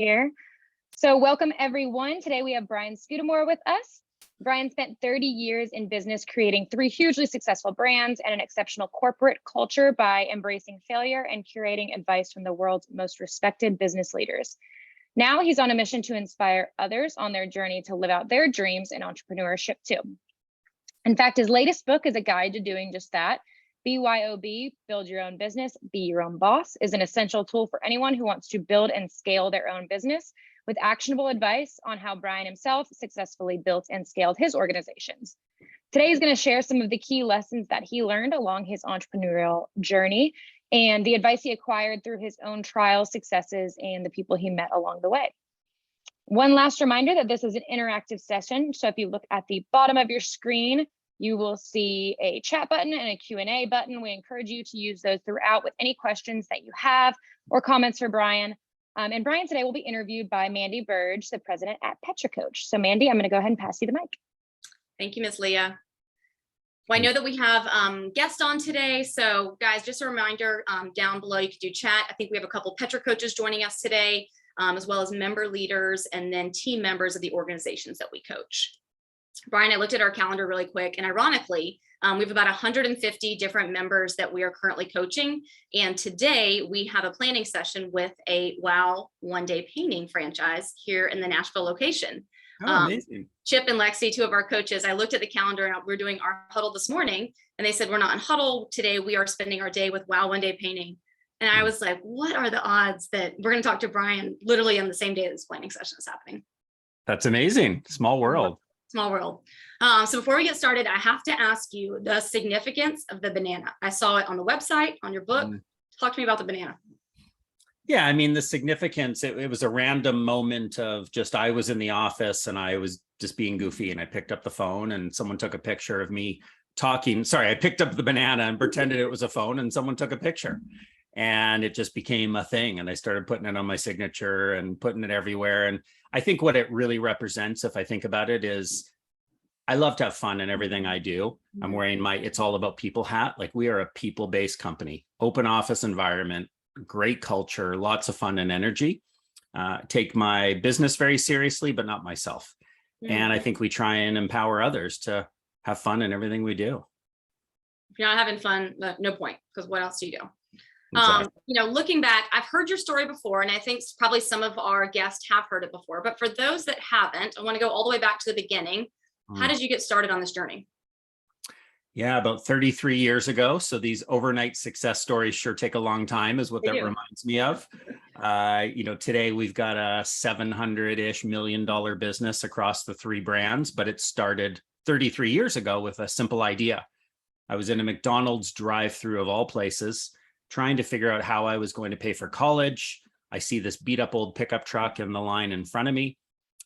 Here. So welcome everyone. Today we have Brian Scudamore with us. Brian spent 30 years in business creating 3 hugely successful brands and an exceptional corporate culture by embracing failure and curating advice from the world's most respected business leaders. Now he's on a mission to inspire others on their journey to live out their dreams in entrepreneurship too. In fact, his latest book is a guide to doing just that. BYOB, Build Your Own Business, Be Your Own Boss, is an essential tool for anyone who wants to build and scale their own business, with actionable advice on how Brian himself successfully built and scaled his organizations. Today, he's going to share some of the key lessons that he learned along his entrepreneurial journey and the advice he acquired through his own trials, successes, and the people he met along the way. One last reminder that this is an interactive session. So if you look at the bottom of your screen, you will see a chat button and a Q&A button. We encourage you to use those throughout with any questions that you have or comments for Brian. And Brian today will be interviewed by Mandy Burge, the president at Petra Coach. So Mandy, I'm going to go ahead and pass you the mic. Thank you, Ms. Leah. Well, I know that we have guests on today. So guys, just a reminder, down below, you can do chat. I think we have a couple Petra coaches joining us today, as well as member leaders and then team members of the organizations that we coach. Brian, I looked at our calendar really quick, and ironically, we have about 150 different members that we are currently coaching. And today we have a planning session with a WOW one-day painting franchise here in the Nashville location. Oh, amazing. Chip and Lexi, 2 of our coaches, I looked at the calendar and we're doing our huddle this morning, and they said, we're not in huddle today. We are spending our day with WOW one-day painting. And I was like, what are the odds that we're going to talk to Brian literally on the same day this planning session is happening? That's amazing. Small world. Small world. So before we get started, I have to ask you the significance of the banana. I saw it on the website, on your book. Talk to me about the banana. Yeah, I mean, the significance, it was a random moment of just, I was in the office and I was just being goofy and I picked up the phone and someone took a picture of me talking. Sorry, I picked up the banana and pretended it was a phone and someone took a picture. And it just became a thing. And I started putting it on my signature and putting it everywhere. And I think what it really represents, if I think about it, is I love to have fun in everything I do. I'm wearing my It's All About People hat. Like, we are a people-based company, open office environment, great culture, lots of fun and energy. Take my business very seriously, but not myself. And I think we try and empower others to have fun in everything we do. If you're not having fun, no point, because what else do you do? Exactly. You know, looking back, I've heard your story before, and I think probably some of our guests have heard it before, but for those that haven't, I want to go all the way back to the beginning. How did you get started on this journey? Yeah, about 33 years ago. So these overnight success stories sure take a long time, is what that reminds me of. You know, today we've got a $700-ish million business across the 3 brands, but it started 33 years ago with a simple idea. I was in a McDonald's drive-through of all places, trying to figure out how I was going to pay for college. I see this beat up old pickup truck in the line in front of me,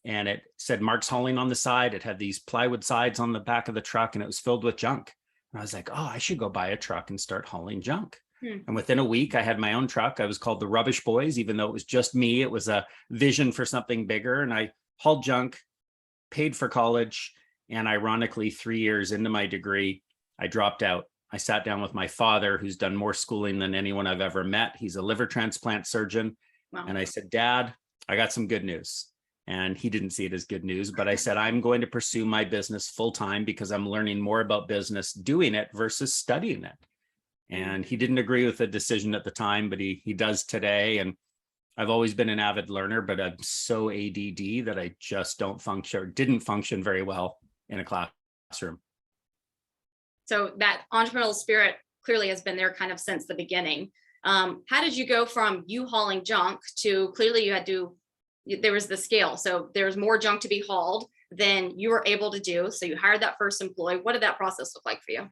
and it said Mark's Hauling on the side. It had these plywood sides on the back of the truck, and it was filled with junk. And I was like, oh, I should go buy a truck and start hauling junk. And within a week, I had my own truck. I was called the Rubbish Boys, even though it was just me. It was a vision for something bigger. And I hauled junk, paid for college. And ironically, 3 years into my degree, I dropped out. I sat down with my father, who's done more schooling than anyone I've ever met. He's a liver transplant surgeon. Wow. And I said, Dad, I got some good news. And he didn't see it as good news, but I said, I'm going to pursue my business full time because I'm learning more about business doing it versus studying it. And he didn't agree with the decision at the time, but he does today. And I've always been an avid learner, but I'm so ADD that I just didn't function very well in a classroom. So that entrepreneurial spirit clearly has been there kind of since the beginning. How did you go from you hauling junk to clearly there was the scale. So there's more junk to be hauled than you were able to do. So you hired that first employee. What did that process look like for you?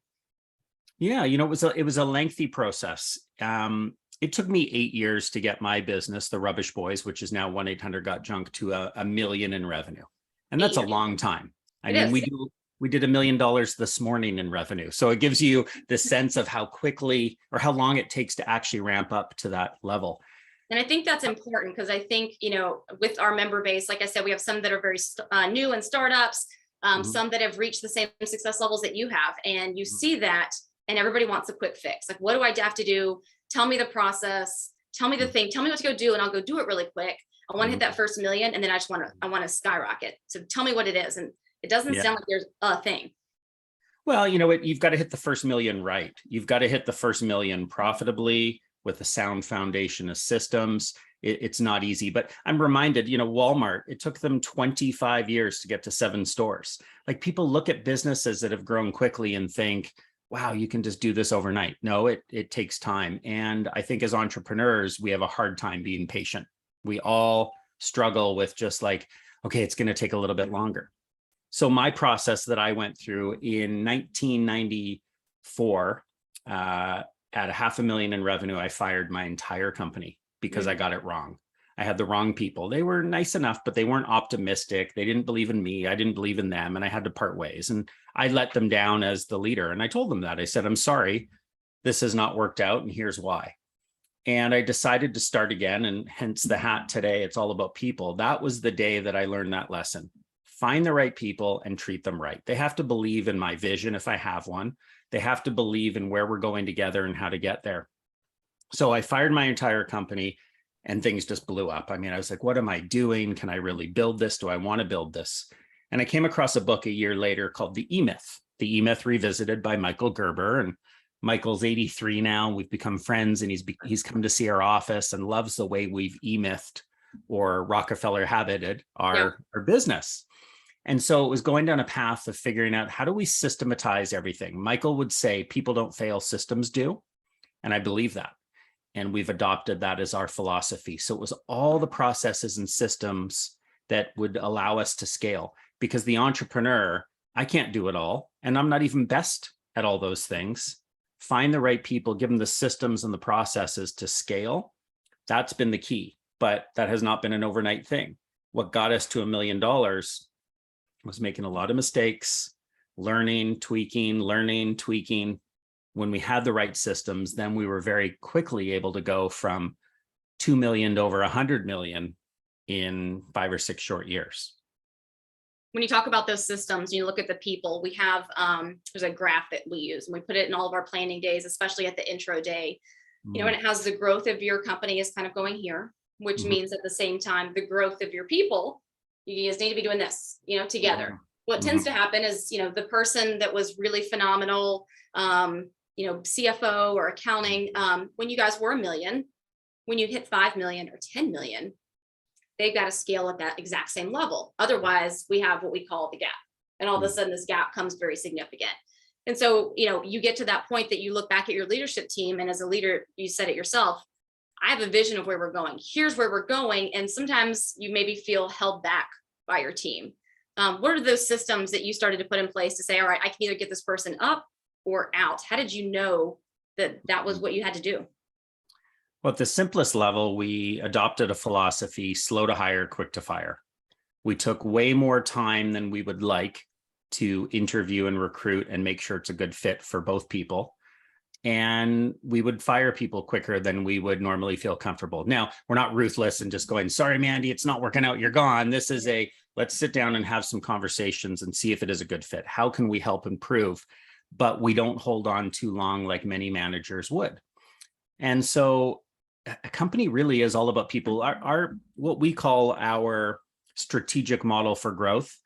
Yeah, you know, it was a lengthy process. It took me 8 years to get my business, the Rubbish Boys, which is now 1-800-GOT-JUNK, to a million in revenue. And that's a long time. I mean, we did $1 million this morning in revenue. So it gives you the sense of how quickly or how long it takes to actually ramp up to that level. And I think that's important because I think, you know, with our member base, like I said, we have some that are very new and startups, some that have reached the same success levels that you have. And you see that, and everybody wants a quick fix. Like, what do I have to do? Tell me the process. Tell me the thing. Tell me what to go do, and I'll go do it really quick. I want to hit that first million, and then I want to skyrocket. So tell me what it is. And it doesn't sound like there's a thing. Well, you know what? You've got to hit the first million right. You've got to hit the first million profitably with a sound foundation of systems. It's not easy, but I'm reminded, Walmart, it took them 25 years to get to 7 stores. Like, people look at businesses that have grown quickly and think, wow, you can just do this overnight. No, it takes time. And I think as entrepreneurs, we have a hard time being patient. We all struggle with just like, okay, it's going to take a little bit longer. So my process that I went through in 1994, at $500,000 in revenue, I fired my entire company because I got it wrong. I had the wrong people. They were nice enough, but they weren't optimistic. They didn't believe in me. I didn't believe in them. And I had to part ways. And I let them down as the leader. And I told them that. I said, I'm sorry, this has not worked out. And here's why. And I decided to start again. And hence the hat today. It's all about people. That was the day that I learned that lesson. Find the right people and treat them right. They have to believe in my vision if I have one. They have to believe in where we're going together and how to get there. So I fired my entire company and things just blew up. I mean, I was like, what am I doing? Can I really build this? Do I want to build this? And I came across a book a year later called The E-Myth, The E-Myth Revisited by Michael Gerber. And Michael's 83 now. We've become friends, and he's come to see our office and loves the way we've E-Mythed, or Rockefeller habited, our business. And so it was going down a path of figuring out, how do we systematize everything? Michael would say, people don't fail, systems do. And I believe that. And we've adopted that as our philosophy. So it was all the processes and systems that would allow us to scale, because the entrepreneur, I can't do it all. And I'm not even best at all those things. Find the right people, give them the systems and the processes to scale. That's been the key, but that has not been an overnight thing. What got us to $1 million was making a lot of mistakes, learning, tweaking. When we had the right systems, then we were very quickly able to go from 2 million to over 100 million in 5 or 6 short years. When you talk about those systems, you look at the people, we have, there's a graph that we use, and we put it in all of our planning days, especially at the intro day, and it has the growth of your company is kind of going here, which means at the same time, the growth of your people, you guys need to be doing this, together. What tends to happen is, the person that was really phenomenal, CFO or accounting, when you guys were $1 million, when you hit 5 million or 10 million, they've got to scale at that exact same level. Otherwise, we have what we call the gap. And all of a sudden, this gap comes very significant. And so, you get to that point that you look back at your leadership team. And as a leader, you said it yourself, I have a vision of where we're going. Here's where we're going. And sometimes you maybe feel held back by your team. What are those systems that you started to put in place to say, all right, I can either get this person up or out? How did you know that that was what you had to do? Well, at the simplest level, we adopted a philosophy: slow to hire, quick to fire. We took way more time than we would like to interview and recruit and make sure it's a good fit for both people. And we would fire people quicker than we would normally feel comfortable. Now, we're not ruthless and just going, sorry, Mandy, it's not working out, you're gone. This is let's sit down and have some conversations and see if it is a good fit. How can we help improve? But we don't hold on too long like many managers would. And so a company really is all about people. Our what we call our strategic model for growth,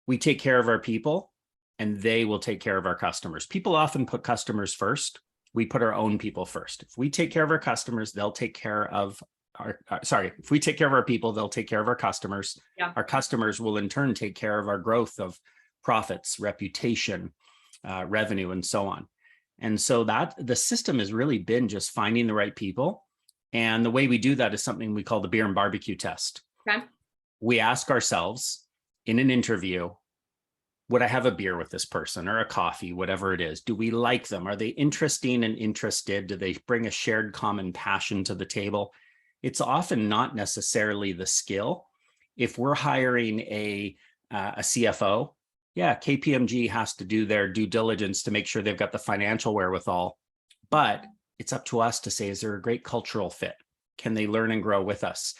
we take care of our people and they will take care of our customers. People often put customers first. We put our own people first. If we take care of our customers, they'll take care of if we take care of our people, they'll take care of our customers. Yeah. Our customers will in turn take care of our growth of profits, reputation, revenue, and so on. And so that the system has really been just finding the right people. And the way we do that is something we call the beer and barbecue test. Okay. We ask ourselves in an interview, would I have a beer with this person or a coffee, whatever it is? Do we like them? Are they interesting and interested? Do they bring a shared common passion to the table? It's often not necessarily the skill. If we're hiring a CFO, KPMG has to do their due diligence to make sure they've got the financial wherewithal, but it's up to us to say, is there a great cultural fit? Can they learn and grow with us?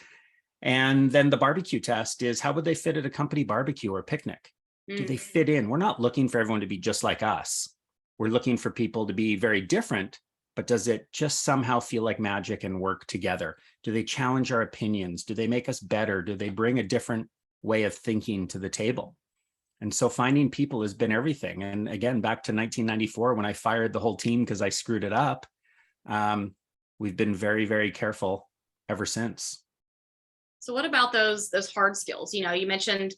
And then the barbecue test is, how would they fit at a company barbecue or picnic? Do they fit in? We're not looking for everyone to be just like us. We're looking for people to be very different, but does it just somehow feel like magic and work together? Do they challenge our opinions? Do they make us better? Do they bring a different way of thinking to the table? And so finding people has been everything. And again, back to 1994, when I fired the whole team because I screwed it up, we've been very, very careful ever since. So what about those hard skills? You mentioned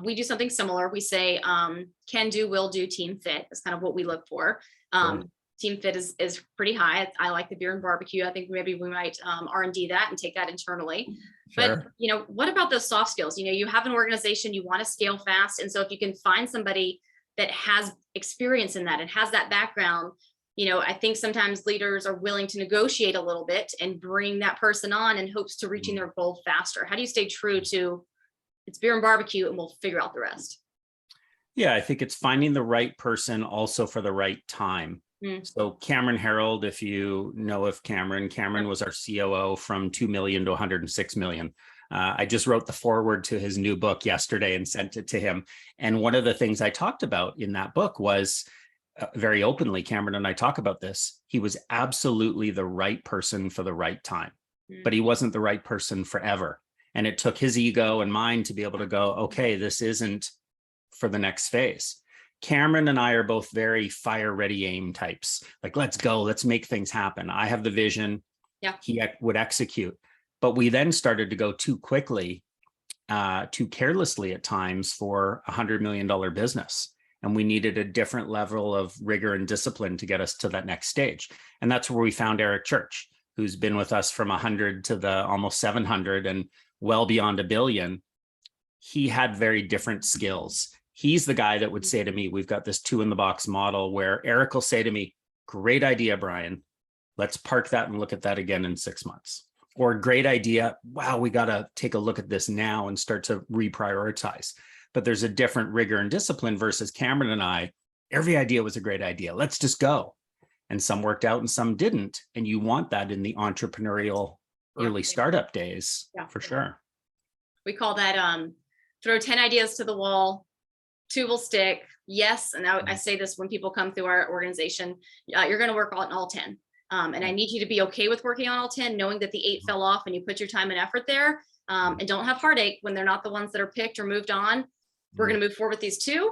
we do something similar. We say can do, will do, team fit is kind of what we look for. Sure. Team fit is pretty high. I like the beer and barbecue. I think maybe we might R&D that and take that internally. Sure. But what about those soft skills? You have an organization, you want to scale fast. And so if you can find somebody that has experience in that and has that background, I think sometimes leaders are willing to negotiate a little bit and bring that person on in hopes to reaching their goal faster. How do you stay true to it's beer and barbecue and we'll figure out the rest? Yeah, I think it's finding the right person also for the right time. So Cameron Harold, if you know of Cameron was our COO from 2 million to 106 million. I just wrote the foreword to his new book yesterday and sent it to him. And one of the things I talked about in that book was very openly, Cameron and I talk about this. He was absolutely the right person for the right time, but he wasn't the right person forever. And it took his ego and mine to be able to go, okay, this isn't for the next phase. Cameron and I are both very fire ready aim types. Like, let's go, let's make things happen. I have the vision. Yeah. He would execute. But we then started to go too quickly, too carelessly at times for $100 million business. And we needed a different level of rigor and discipline to get us to that next stage. And that's where we found Eric Church, who's been with us from 100 to the almost 700 and well beyond $1 billion. He had very different skills. He's the guy that would say to me, we've got this 2 in the box model where Eric will say to me, great idea, Brian. Let's park that and look at that again in 6 months. Or great idea. Wow, we got to take a look at this now and start to reprioritize. But there's a different rigor and discipline versus Cameron and I. Every idea was a great idea. Let's just go. And some worked out and some didn't. And you want that in the entrepreneurial early startup days, for sure. We call that throw 10 ideas to the wall. 2 will stick. Yes. And I say this when people come through our organization, you're going to work on all 10. And I need you to be okay with working on all 10, knowing that the 8 fell off and you put your time and effort there, and don't have heartache when they're not the ones that are picked or moved on. We're going to move forward with these 2,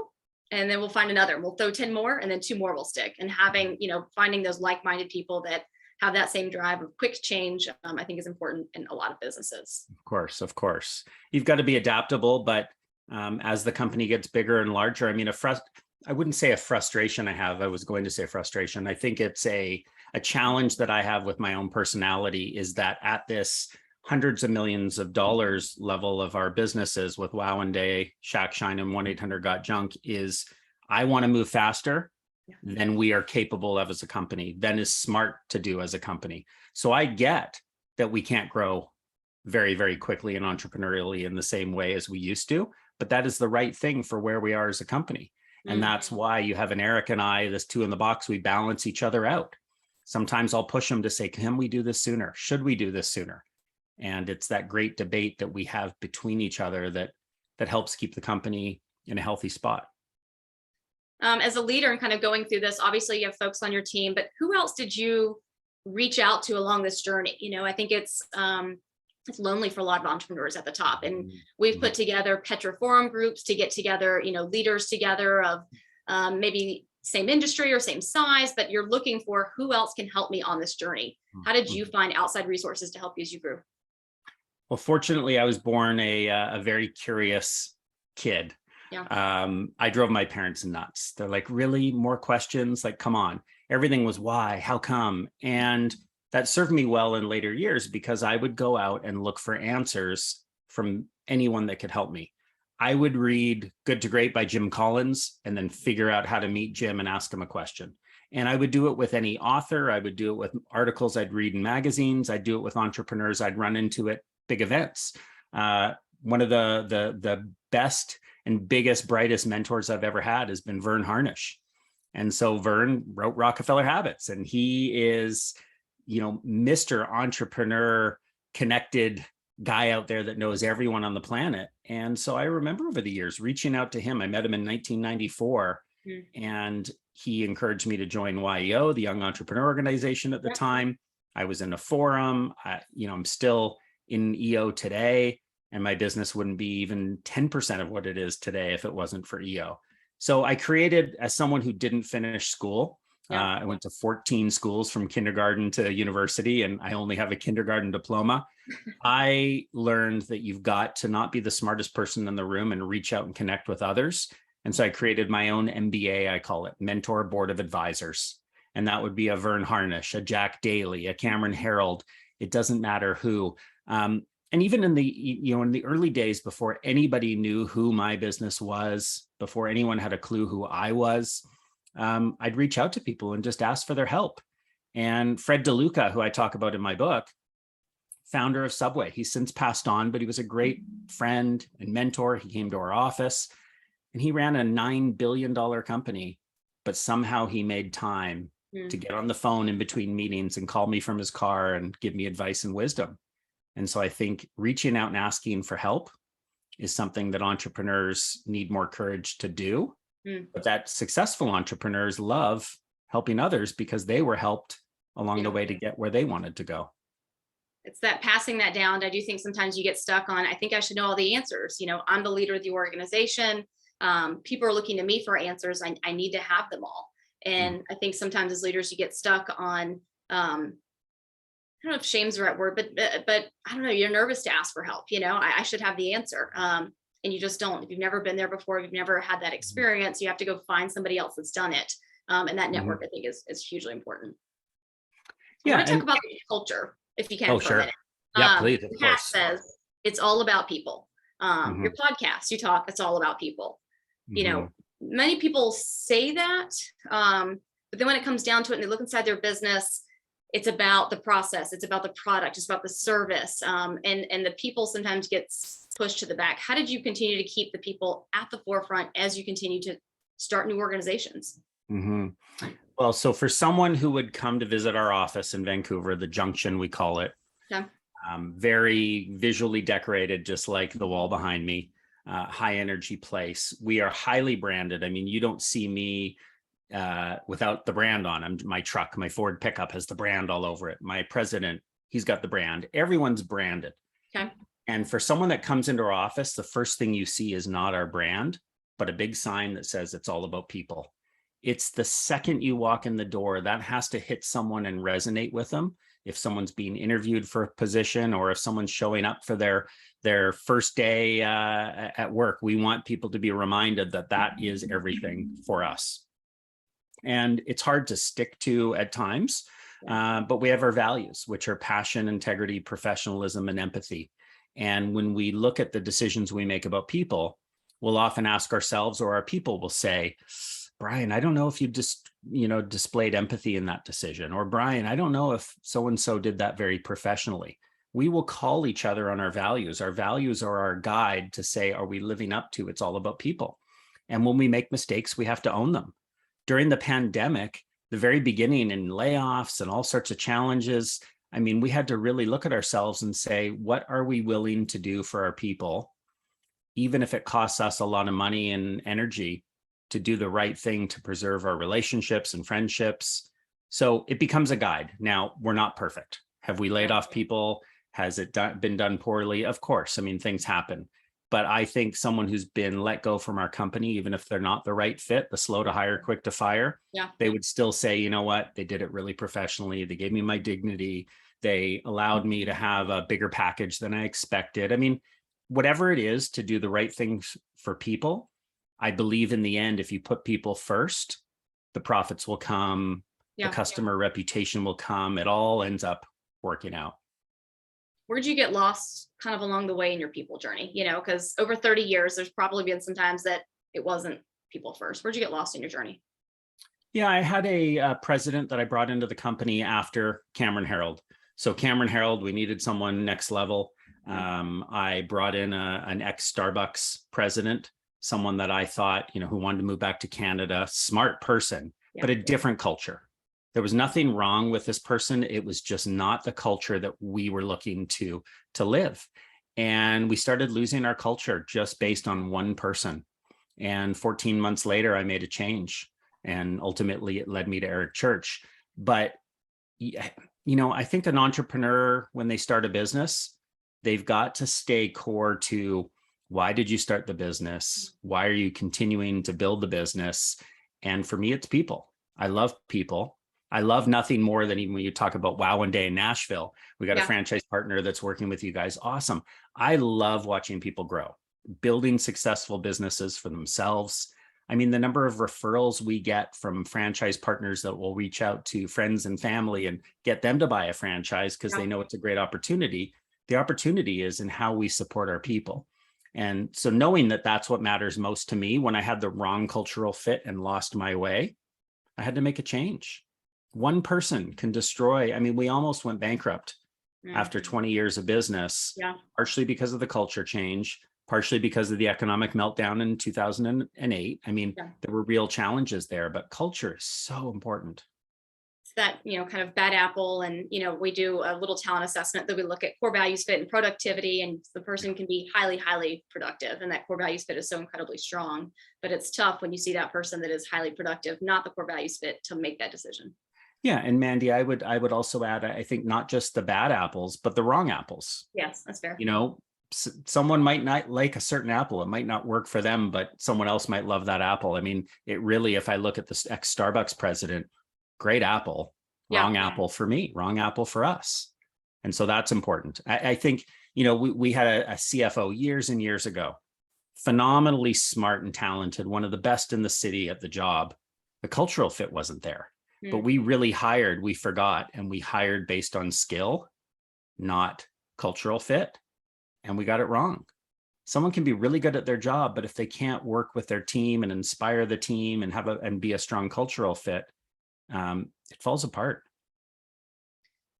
and then we'll find another. We'll throw 10 more and then 2 more will stick. And having, finding those like-minded people that have that same drive of quick change, I think is important in a lot of businesses. Of course. You've got to be adaptable, but as the company gets bigger and larger, I wouldn't say a frustration I have. I was going to say frustration. I think it's a challenge that I have with my own personality is that at this hundreds of millions of dollars level of our businesses with Wow and Day, Shack Shine, and 1-800-GOT-JUNK is I want to move faster than we are capable of as a company, than is smart to do as a company. So I get that we can't grow very, very quickly and entrepreneurially in the same way as we used to, but that is the right thing for where we are as a company. And that's why you have an Eric and I, this 2 in the box, we balance each other out. Sometimes I'll push them to say, can we do this sooner? Should we do this sooner? And it's that great debate that we have between each other that helps keep the company in a healthy spot. As a leader and kind of going through this, obviously you have folks on your team, but who else did you reach out to along this journey? I think it's lonely for a lot of entrepreneurs at the top. And we've put together Petra forum groups to get together, leaders together of maybe same industry or same size, but you're looking for who else can help me on this journey. How did you find outside resources to help you as you grew? Well, fortunately, I was born a very curious kid. Yeah. I drove my parents nuts. They're like, really? More questions? Like, come on. Everything was why, how come? And that served me well in later years because I would go out and look for answers from anyone that could help me. I would read Good to Great by Jim Collins and then figure out how to meet Jim and ask him a question. And I would do it with any author. I would do it with articles I'd read in magazines. I'd do it with entrepreneurs I'd run into at big events. One of the best and biggest, brightest mentors I've ever had has been Vern Harnish. And so Vern wrote Rockefeller Habits, and he is, Mr. Entrepreneur connected guy out there that knows everyone on the planet. And so I remember over the years reaching out to him. I met him in 1994 and he encouraged me to join YEO, the Young Entrepreneur Organization at the time. I was in a forum. I'm still in EO today, and my business wouldn't be even 10% of what it is today if it wasn't for EO. So I created, as someone who didn't finish school, I went to 14 schools from kindergarten to university, and I only have a kindergarten diploma. I learned that you've got to not be the smartest person in the room and reach out and connect with others. And so I created my own MBA, I call it Mentor Board of Advisors. And that would be a Vern Harnish, a Jack Daly, a Cameron Harold. It doesn't matter who. And even in the early days, before anybody knew who my business was, before anyone had a clue who I was, I'd reach out to people and just ask for their help. And Fred DeLuca, who I talk about in my book, founder of Subway, he's since passed on, but he was a great friend and mentor. He came to our office and he ran a $9 billion company, but somehow he made time to get on the phone in between meetings and call me from his car and give me advice and wisdom. And so I think reaching out and asking for help is something that entrepreneurs need more courage to do, but that successful entrepreneurs love helping others because they were helped along the way to get where they wanted to go. It's that passing that down. I do think sometimes you get stuck on, I think I should know all the answers. I'm the leader of the organization. People are looking to me for answers. I need to have them all. And I think sometimes as leaders, you get stuck on, I don't know if shame's the right word, but I don't know, you're nervous to ask for help. I should have the answer. And you just don't. If you've never been there before, if you've never had that experience, you have to go find somebody else that's done it. And that network, I think, is hugely important. I want to talk about the culture, if you can. Oh, for sure. a minute. Yeah, please. Of Pat course. says it's all about people. Your podcast, you talk, it's all about people. Many people say that, but then when it comes down to it and they look inside their business, it's about the process, it's about the product, it's about the service, and the people sometimes gets pushed to the back. How did you continue to keep the people at the forefront as you continue to start new organizations? Well, so for someone who would come to visit our office in Vancouver, the Junction, we call it, very visually decorated, just like the wall behind me, high energy place. We are highly branded. I mean, you don't see me without the brand on. My truck, my Ford pickup has the brand all over it. My president, he's got the brand. Everyone's branded. Okay. And for someone that comes into our office, the first thing you see is not our brand, but a big sign that says it's all about people. It's the second you walk in the door that has to hit someone and resonate with them. If someone's being interviewed for a position or if someone's showing up for their first day at work, we want people to be reminded that that is everything for us. And it's hard to stick to at times, but we have our values, which are passion, integrity, professionalism, and empathy. And when we look at the decisions we make about people, we'll often ask ourselves, or our people will say, Brian, I don't know if you just, displayed empathy in that decision. Or Brian, I don't know if so-and-so did that very professionally. We will call each other on our values. Our values are our guide to say, are we living up to it's all about people? And when we make mistakes, we have to own them. During the pandemic, the very beginning in layoffs and all sorts of challenges, I mean, we had to really look at ourselves and say, what are we willing to do for our people? Even if it costs us a lot of money and energy to do the right thing to preserve our relationships and friendships. So it becomes a guide. Now, we're not perfect. Have we laid off people? Has it been done poorly? Of course. I mean, things happen. But I think someone who's been let go from our company, even if they're not the right fit, the slow to hire, quick to fire, they would still say, you know what, they did it really professionally. They gave me my dignity. They allowed me to have a bigger package than I expected. I mean, whatever it is to do the right things for people, I believe in the end, if you put people first, the profits will come, the customer reputation will come. It all ends up working out. Where'd you get lost kind of along the way in your people journey? Because over 30 years, there's probably been some times that it wasn't people first. Where'd you get lost in your journey? Yeah, I had a president that I brought into the company after Cameron Harold. So Cameron Harold, we needed someone next level. I brought in an ex-Starbucks president, someone that I thought, who wanted to move back to Canada, smart person, but a different culture. There was nothing wrong with this person. It was just not the culture that we were looking to live. And we started losing our culture just based on one person. And 14 months later, I made a change. And ultimately it led me to Eric Church. But, I think an entrepreneur, when they start a business, they've got to stay core to, why did you start the business? Why are you continuing to build the business? And for me, it's people. I love people. I love nothing more than, even when you talk about Wow One Day in Nashville, we got a franchise partner that's working with you guys. Awesome. I love watching people grow, building successful businesses for themselves. I mean, the number of referrals we get from franchise partners that will reach out to friends and family and get them to buy a franchise because they know it's a great opportunity. The opportunity is in how we support our people. And so knowing that that's what matters most to me, when I had the wrong cultural fit and lost my way, I had to make a change. One person can destroy. I mean, we almost went bankrupt after 20 years of business, partially because of the culture change, partially because of the economic meltdown in 2008. I mean, there were real challenges there, but culture is so important. That, kind of bad apple. And, we do a little talent assessment that we look at core values fit and productivity, and the person can be highly, highly productive. And that core values fit is so incredibly strong, but it's tough when you see that person that is highly productive, not the core values fit, to make that decision. Yeah. And Mandy, I would also add, I think not just the bad apples, but the wrong apples. Yes, that's fair. Someone might not like a certain apple. It might not work for them, but someone else might love that apple. I mean, it really, if I look at this ex-Starbucks president, great apple, wrong apple for me, wrong apple for us. And so that's important. I think, we had a CFO years and years ago, phenomenally smart and talented, one of the best in the city at the job. The cultural fit wasn't there, but we forgot, and we hired based on skill, not cultural fit. And we got it wrong. Someone can be really good at their job, but if they can't work with their team and inspire the team and be a strong cultural fit, it falls apart.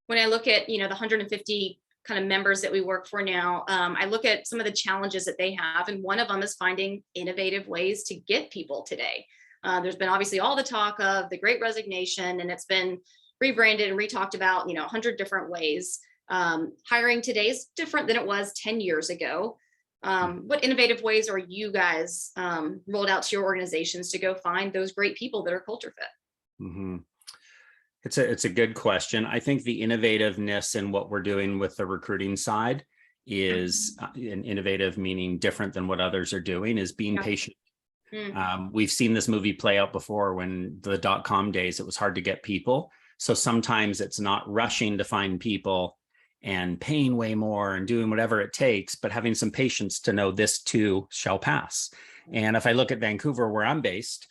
When I look at, the 150 kind of members that we work for now, I look at some of the challenges that they have. And one of them is finding innovative ways to get people today. There's been obviously all the talk of the Great Resignation, and it's been rebranded and re-talked about, 100 different ways. Hiring today is different than it was 10 years ago. What innovative ways are you guys rolled out to your organizations to go find those great people that are culture fit? Mm-hmm. It's a good question. I think the innovativeness in what we're doing with the recruiting side is innovative, meaning different than what others are doing, is being patient. We've seen this movie play out before. When the .com days, it was hard to get people. So sometimes it's not rushing to find people and paying way more and doing whatever it takes, but having some patience to know this too shall pass. And if I look at Vancouver, where I'm based,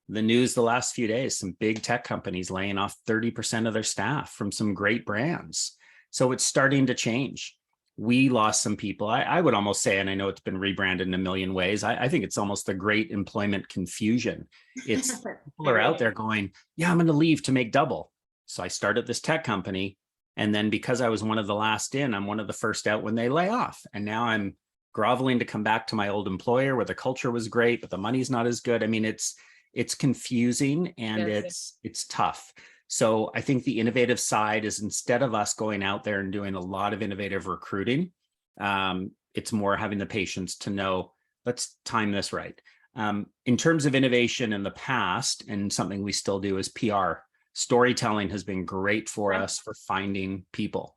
the news the last few days, some big tech companies laying off 30% of their staff from some great brands. So it's starting to change. We lost some people. I would almost say, and I know it's been rebranded in a million ways, I think it's almost the great employment confusion. It's people are out there going, yeah, I'm going to leave to make double. So I started this tech company. And then because I was one of the last in, I'm one of the first out when they lay off. And now I'm groveling to come back to my old employer where the culture was great, but the money's not as good. I mean, it's confusing and it's tough. So I think the innovative side is, instead of us going out there and doing a lot of innovative recruiting, it's more having the patience to know, let's time this right. In terms of innovation in the past, and something we still do, is PR. Storytelling has been great for us for finding people.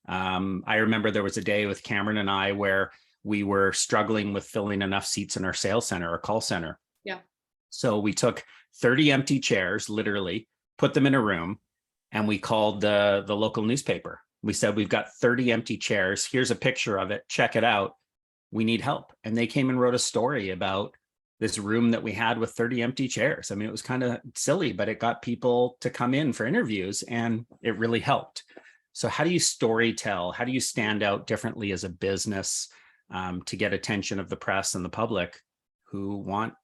I remember there was a day with Cameron and I where we were struggling with filling enough seats in our sales center or call center. Yeah. So we took 30 empty chairs, literally, put them in a room, and we called the local newspaper. We said, we've got 30 empty chairs. Here's a picture of it. Check it out. We need help. And they came and wrote a story about this room that we had with 30 empty chairs. I mean, it was kind of silly, but it got people to come in for interviews, and it really helped. So how do you storytell? How do you stand out differently as a business to get attention of the press and the public who want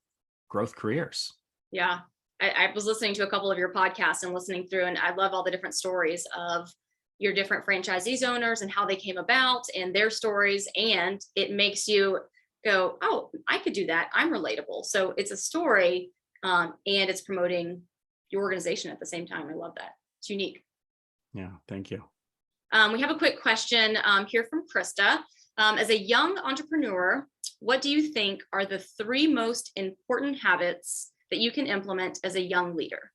growth careers? Yeah. I was listening to a couple of your podcasts and listening through, and I love all the different stories of your different franchisees owners and how they came about and their stories. And it makes you go, oh, I could do that. I'm relatable. So it's a story and it's promoting your organization at the same time. I love that. It's unique. Yeah, thank you. We have a quick question here from Krista. As a young entrepreneur, what do you think are the 3 most important habits that you can implement as a young leader?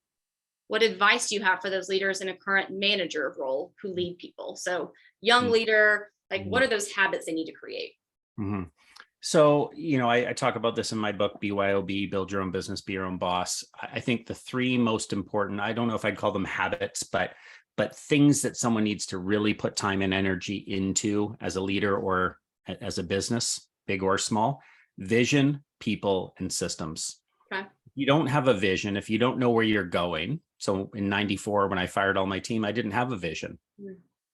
What advice do you have for those leaders in a current manager role who lead people? So young leader, like what are those habits they need to create? Mhm. So, I talk about this in my book, BYOB, Build Your Own Business, Be Your Own Boss. I think the three most important, I don't know if I'd call them habits, but things that someone needs to really put time and energy into as a leader or as a business, big or small: vision, people, and systems. Okay. If you don't have a vision, if you don't know where you're going. So in 94, when I fired all my team, I didn't have a vision.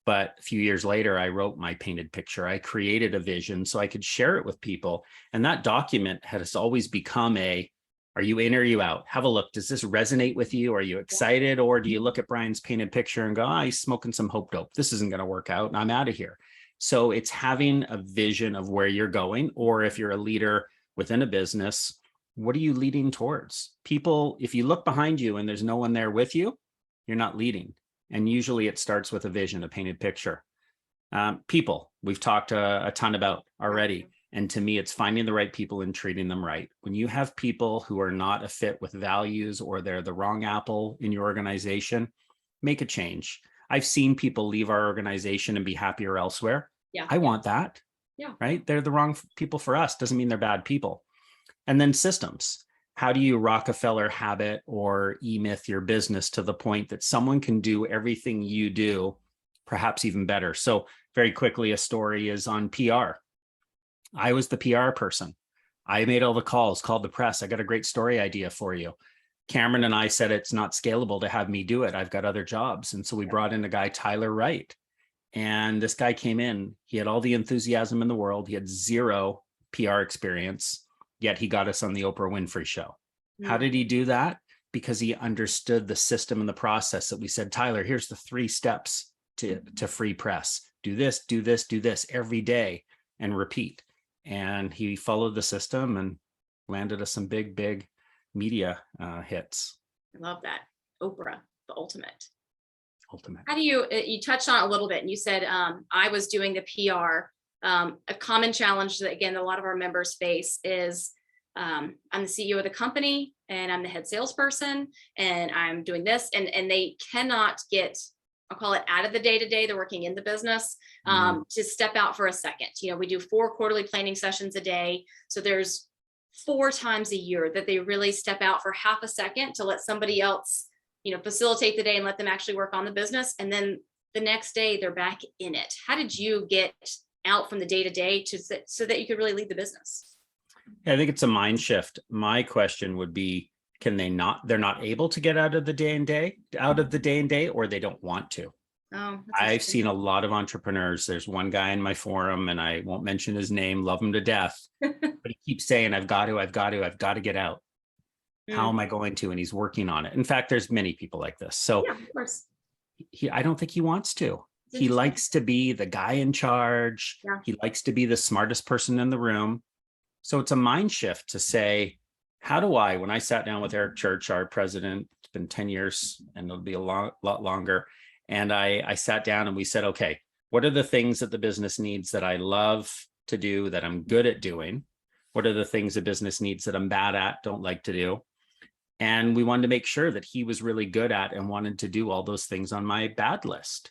But a few years later, I wrote my painted picture. I created a vision so I could share it with people. And that document has always become are you in or are you out? Have a look. Does this resonate with you? Are you excited? Or do you look at Brian's painted picture and go, he's smoking some hope dope. This isn't going to work out and I'm out of here. So it's having a vision of where you're going. Or if you're a leader within a business, what are you leading towards? People, if you look behind you and there's no one there with you, you're not leading. And usually it starts with a vision, a painted picture. People, we've talked a ton about already. And to me, it's finding the right people and treating them right. When you have people who are not a fit with values or they're the wrong apple in your organization, make a change. I've seen people leave our organization and be happier elsewhere. Yeah. I want that. Yeah. Right? They're the wrong people for us. Doesn't mean they're bad people. And then systems. How do you Rockefeller habit or E-Myth your business to the point that someone can do everything you do, perhaps even better? So very quickly, a story is on PR. I was the PR person. I made all the calls, called the press. I got a great story idea for you. Cameron and I said it's not scalable to have me do it. I've got other jobs. And so we brought in a guy, Tyler Wright. And this guy came in. He had all the enthusiasm in the world. He had zero PR experience. Yet he got us on the Oprah Winfrey show. How did he do that? Because he understood the system and the process that we said, Tyler, here's the 3 steps to free press. Do this, do this, do this every day and repeat. And he followed the system and landed us some big media hits. I love that. Oprah, the ultimate. Ultimate. How do you touched on it a little bit and you said, I was doing the PR. A common challenge that, again, a lot of our members face is I'm the CEO of the company and I'm the head salesperson and I'm doing this and they cannot get, I'll call it, out of the day-to-day. They're working in the business to step out for a second. We do 4 quarterly planning sessions a day. So there's 4 times a year that they really step out for half a second to let somebody else, facilitate the day and let them actually work on the business. And then the next day they're back in it. How did you get out from the day-to-day so that you could really lead the business? I think it's a mind shift. My question would be, they're not able to get out of the day and day, or they don't want to. Oh, I've seen a lot of entrepreneurs. There's one guy in my forum, and I won't mention his name, love him to death, but he keeps saying, I've got to get out. How am I going to? And he's working on it. In fact, there's many people like this. So yeah, of course. I don't think he wants to. He likes to be the guy in charge. Yeah. He likes to be the smartest person in the room. So it's a mind shift to say, how do I, when I sat down with Eric Church, our president, it's been 10 years and it'll be a lot longer. And I sat down and we said, okay, what are the things that the business needs that I love to do, that I'm good at doing? What are the things the business needs that I'm bad at, don't like to do? And we wanted to make sure that he was really good at and wanted to do all those things on my bad list.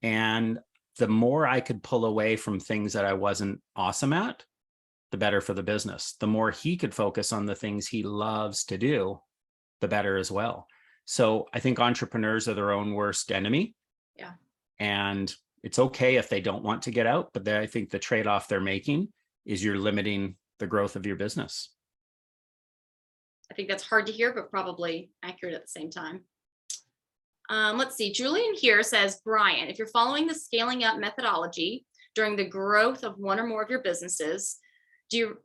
And the more I could pull away from things that I wasn't awesome at, the better for the business. The more he could focus on the things he loves to do, the better as well. So I think entrepreneurs are their own worst enemy. Yeah. And it's okay if they don't want to get out, but I think the trade-off they're making is you're limiting the growth of your business. I think that's hard to hear, but probably accurate at the same time. Let's see. Julian here says, Brian, if you're following the scaling up methodology during the growth of one or more of your businesses, do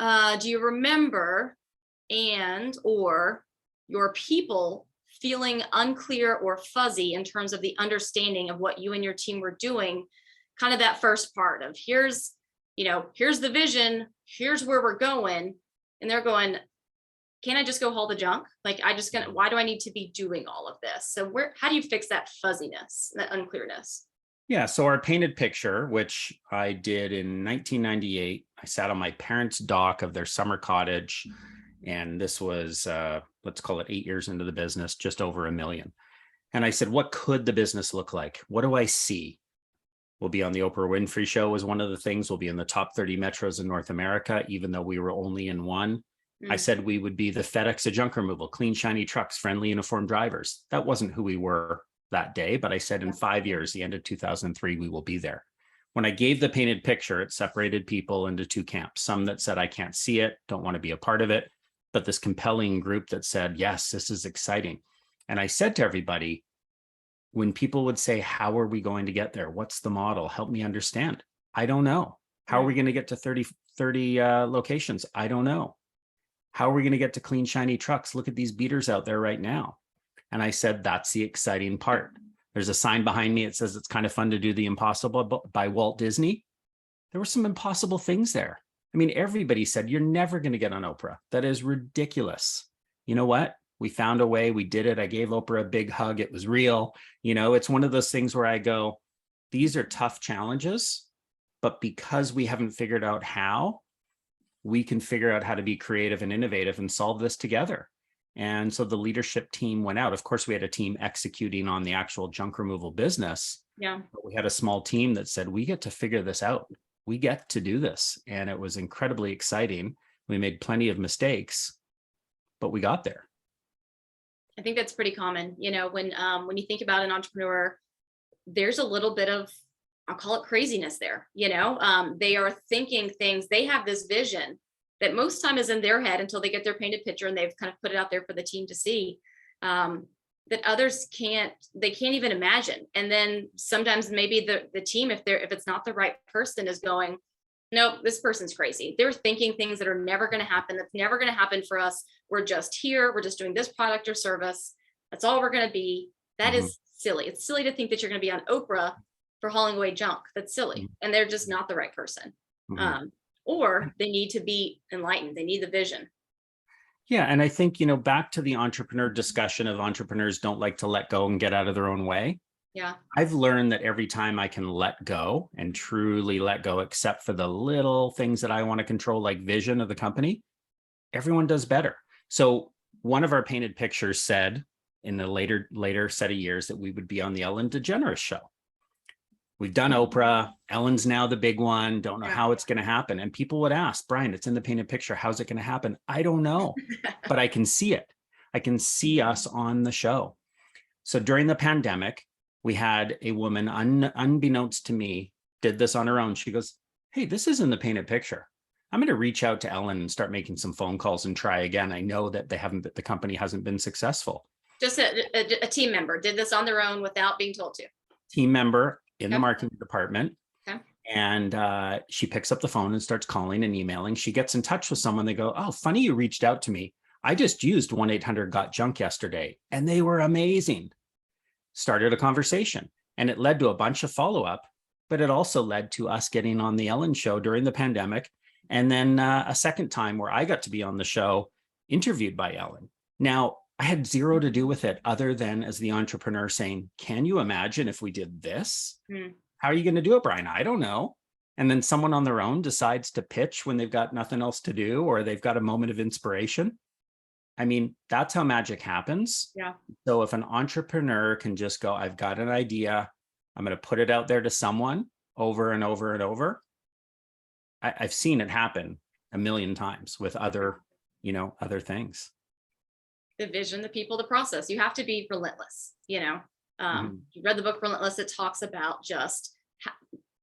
you remember or your people feeling unclear or fuzzy in terms of the understanding of what you and your team were doing? Kind of that first part of here's the vision, here's where we're going. And they're going, can't I just go haul the junk? Like, why do I need to be doing all of this? So how do you fix that fuzziness, that unclearness? Yeah. So our painted picture, which I did in 1998, I sat on my parents' dock of their summer cottage. And this was let's call it 8 years into the business, just over $1 million. And I said, what could the business look like? What do I see? We'll be on the Oprah Winfrey Show was one of the things. We'll be in the top 30 metros in North America, even though we were only in one. I said we would be the FedEx of junk removal, clean, shiny trucks, friendly, uniformed drivers. That wasn't who we were that day, but I said in 5 years, the end of 2003, we will be there. When I gave the painted picture, it separated people into two camps. Some that said, I can't see it, don't want to be a part of it, but this compelling group that said, yes, this is exciting. And I said to everybody, when people would say, how are we going to get there? What's the model? Help me understand. I don't know. How are we going to get to 30 locations? I don't know. How are we going to get to clean, shiny trucks? Look at these beaters out there right now. And I said, that's the exciting part. There's a sign behind me. It says it's kind of fun to do the impossible by Walt Disney. There were some impossible things there. I mean, everybody said, you're never going to get on Oprah. That is ridiculous. You know what? We found a way. We did it. I gave Oprah a big hug. It was real. You know, it's one of those things where I go, these are tough challenges, but because we haven't figured out how, we can figure out how to be creative and innovative and solve this together. And so the leadership team went out. Of course, we had a team executing on the actual junk removal business. Yeah. But we had a small team that said, we get to figure this out. We get to do this. And it was incredibly exciting. We made plenty of mistakes, but we got there. I think that's pretty common. You know, when you think about an entrepreneur, there's a little bit of, I'll call it craziness there. You know, they are thinking things, they have this vision that most time is in their head until they get their painted picture and they've kind of put it out there for the team to see, that others can't even imagine. And then sometimes maybe the team, if it's not the right person, is going, nope, this person's crazy. They're thinking things that are never going to happen. That's never going to happen for us. We're just here. We're just doing this product or service. That's all we're going to be. That is silly. It's silly to think that you're going to be on Oprah for hauling away junk. That's silly. And they're just not the right person. Or they need to be enlightened. They need the vision. Yeah. And I think, you know, back to the entrepreneur discussion of entrepreneurs don't like to let go and get out of their own way. Yeah. I've learned that every time I can let go and truly let go, except for the little things that I want to control, like vision of the company, everyone does better. So one of our painted pictures said in the later set of years that we would be on the Ellen DeGeneres show. We've done Oprah. Ellen's now the big one. Don't know how it's going to happen. And people would ask, Brian, it's in the painted picture. How's it going to happen? I don't know, but I can see it. I can see us on the show. So during the pandemic, we had a woman, unbeknownst to me, did this on her own. She goes, hey, this is in the painted picture. I'm going to reach out to Ellen and start making some phone calls and try again. I know that the company hasn't been successful. Just a team member did this on their own without being told to. Team member in the marketing department. Okay. And she picks up the phone and starts calling and emailing. She gets in touch with someone. They go, oh, funny you reached out to me. I just used 1-800-GOT-JUNK yesterday and they were amazing. Started a conversation and it led to a bunch of follow-up, but it also led to us getting on the Ellen show during the pandemic. And then a second time where I got to be on the show interviewed by Ellen. Now, I had zero to do with it other than as the entrepreneur saying, can you imagine if we did this? How are you going to do it, Brian? I don't know. And then someone on their own decides to pitch when they've got nothing else to do, or they've got a moment of inspiration. I mean, that's how magic happens. Yeah. So if an entrepreneur can just go, I've got an idea, I'm going to put it out there to someone over and over and over. I've seen it happen a million times with other things. The vision, the people, the process. You have to be relentless. You know, you read the book Relentless. It talks about just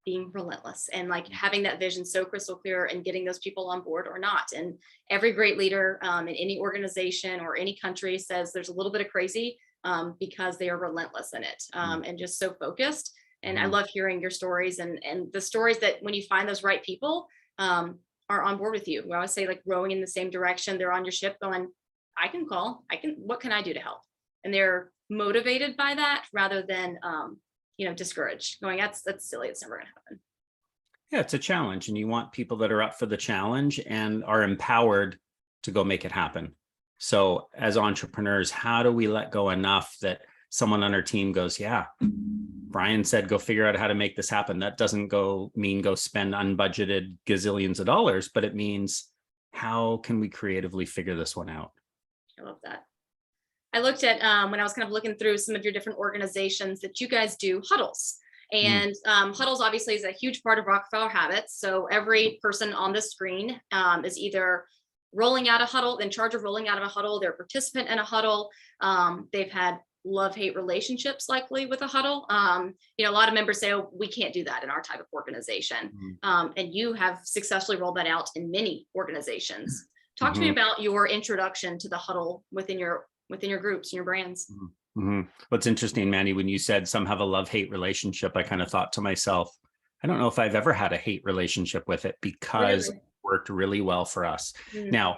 being relentless and like having that vision so crystal clear and getting those people on board or not. And every great leader in any organization or any country says there's a little bit of crazy because they are relentless in it and just so focused. And I love hearing your stories and the stories that when you find those right people are on board with you. We always say like rowing in the same direction. They're on your ship going, what can I do to help? And they're motivated by that rather than, discouraged, going, that's silly. It's never going to happen. Yeah, it's a challenge. And you want people that are up for the challenge and are empowered to go make it happen. So as entrepreneurs, how do we let go enough that someone on our team goes, yeah, Brian said, go figure out how to make this happen. That doesn't go spend unbudgeted gazillions of dollars, but it means how can we creatively figure this one out? I love that. I looked at when I was kind of looking through some of your different organizations that you guys do huddles. And huddles obviously is a huge part of Rockefeller Habits. So every person on the screen is either rolling out a huddle, in charge of rolling out of a huddle, they're a participant in a huddle. They've had love-hate relationships likely with a huddle. You know, a lot of members say, oh, we can't do that in our type of organization. And you have successfully rolled that out in many organizations. Talk to me about your introduction to the huddle within your groups and your brands. What's interesting, Mandy, when you said some have a love-hate relationship, I kind of thought to myself, I don't know if I've ever had a hate relationship with it because it worked really well for us. Now,